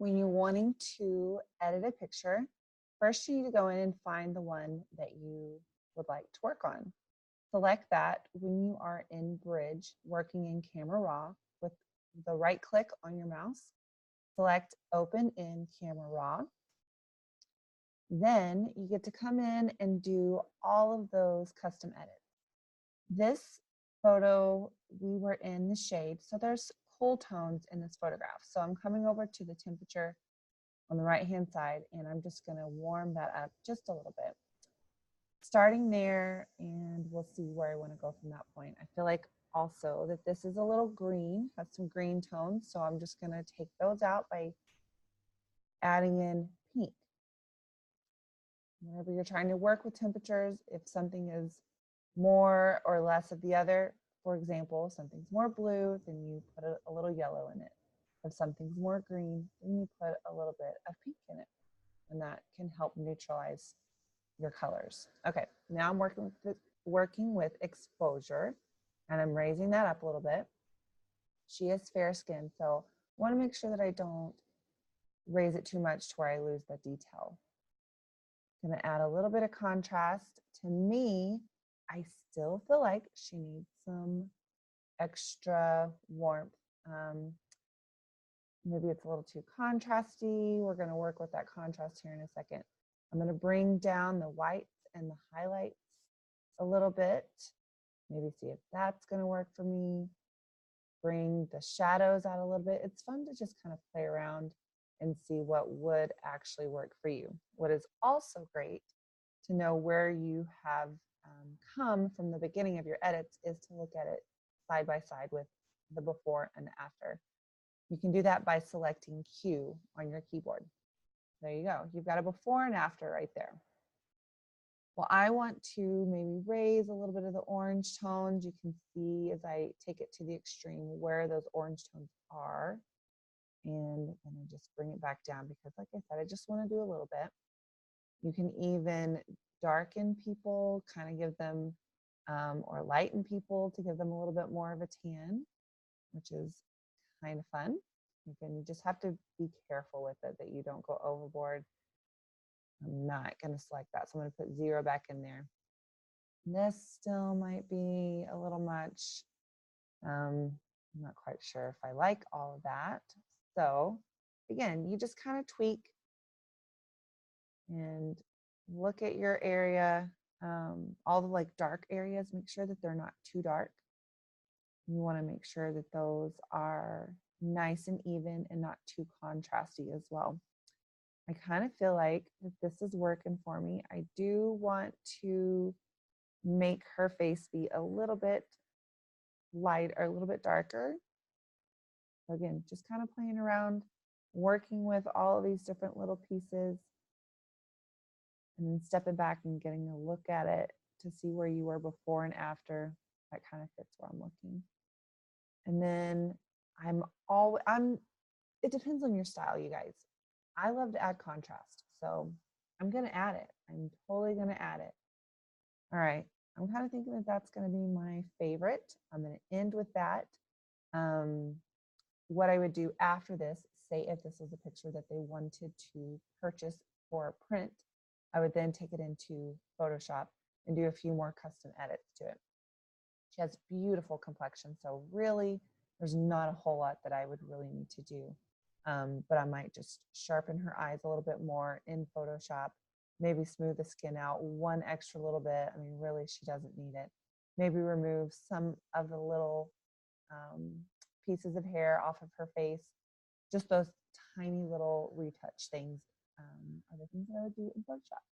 When you're wanting to edit a picture, first you need to go in and find the one that you would like to work on. Select that when you are in Bridge working in Camera Raw with the right click on your mouse. Select Open in Camera Raw. Then you get to come in and do all of those custom edits. This photo, we were in the shade, so there's cool tones in this photograph. So I'm coming over to the temperature on the right-hand side, and I'm just gonna warm that up just a little bit. Starting there, and we'll see where I wanna go from that point. I feel like also that this is a little green, has some green tones, so I'm just gonna take those out by adding in pink. Whenever you're trying to work with temperatures, if something is more or less of the other, for example, something's more blue, then you put a little yellow in it. If something's more green, then you put a little bit of pink in it, and that can help neutralize your colors. Okay, now I'm working with exposure, and I'm raising that up a little bit. She has fair skin, so I want to make sure that I don't raise it too much to where I lose the detail. I'm going to add a little bit of contrast. To me, I still feel like she needs some extra warmth. Maybe it's a little too contrasty. We're going to work with that contrast here in a second. I'm going to bring down the whites and the highlights a little bit. Maybe see if that's going to work for me. Bring the shadows out a little bit. It's fun to just kind of play around and see what would actually work for you. What is also great to know where you have come from the beginning of your edits is to look at it side by side with the before and the after. You can do that by selecting Q on your keyboard. There you go. You've got a before and after right there. Well, I want to maybe raise a little bit of the orange tones. You can see as I take it to the extreme where those orange tones are. And then I just bring it back down because, like I said, I just want to do a little bit. You can even darken people, kind of give them, or lighten people to give them a little bit more of a tan, which is kind of fun. Again, you just have to be careful with it that you don't go overboard. I'm not going to select that, so I'm going to put 0 back in there. This still might be a little much. I'm not quite sure if I like all of that. So again, you just kind of tweak and look at your area. All the like dark areas, make sure that they're not too dark. You want to make sure that those are nice and even and not too contrasty as well. I kind of feel like that this is working for me. I do want to make her face be a little bit light or a little bit darker. So again, just kind of playing around, working with all of these different little pieces, and then stepping back and getting a look at it to see where you were before and after. That kind of fits where I'm looking. And then it depends on your style, you guys. I love to add contrast, so I'm going to add it. I'm totally going to add it. All right, I'm kind of thinking that that's going to be my favorite. I'm going to end with that. What I would do after this, say if this was a picture that they wanted to purchase for print, I would then take it into Photoshop and do a few more custom edits to it. She has beautiful complexion, so really there's not a whole lot that I would really need to do. But I might just sharpen her eyes a little bit more in Photoshop, maybe smooth the skin out one extra little bit. I mean, really, she doesn't need it. Maybe remove some of the little pieces of hair off of her face. Just those tiny little retouch things are the things that I would do in Photoshop.